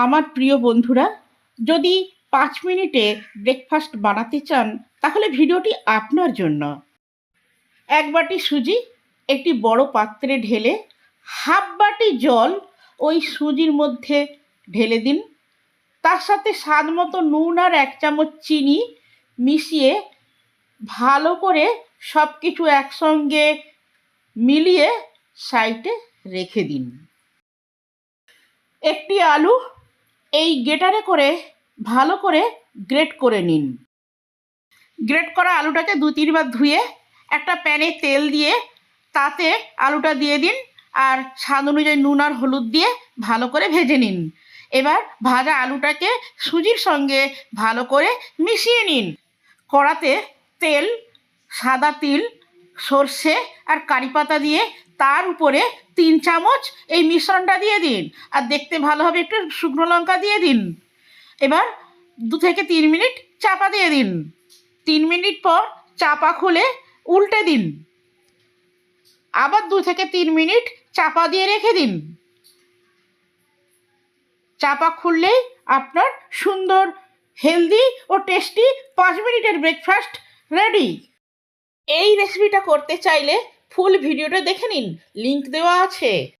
আমার প্রিয় বন্ধুরা, যদি ৫ মিনিটে ব্রেকফাস্ট বানাতে চান তাহলে ভিডিওটি আপনার জন্য। ১ বাটি সুজি একটি বড় পাত্রে ঢেলে হাফ বাটি জল ওই সুজির মধ্যে ঢেলে দিন। তার সাথে স্বাদ মতো নুন আর ১ চামচ চিনি মিশিয়ে ভালো করে সব কিছু একসঙ্গে মিলিয়ে সাইডে রেখে দিন। একটি আলু এই গ্রেটারে করে ভালো করে গ্রেট করে নিন। গ্রেট করা আলুটাকে ২-৩ বার ধুয়ে একটা প্যানে তেল দিয়ে তাতে আলুটা দিয়ে দিন আর স্বাদ অনুযায়ী নুন আর হলুদ দিয়ে ভালো করে ভেজে নিন। এবার ভাজা আলুটাকে সুজির সঙ্গে ভালো করে মিশিয়ে নিন। কড়াতে তেল, সাদা তিল, সর্ষে আর কারি পাতা দিয়ে তার উপরে ৩ চামচ এই মিশ্রণটা দিয়ে দিন আর দেখতে ভালো হবে একটু শুকনো লঙ্কা দিয়ে দিন। এবার ২ থেকে ৩ মিনিট চাপা দিয়ে দিন। ৩ মিনিট পর চাপা খুলে উল্টে দিন। আবার ২ থেকে ৩ মিনিট চাপা দিয়ে রেখে দিন। চাপা খুললেই আপনার সুন্দর, হেলদি ও টেস্টি ৫ মিনিটের ব্রেকফাস্ট রেডি। এই রেসিপিটা করতে চাইলে ফুল ভিডিওটা দেখে নিন, লিংক দেওয়া আছে।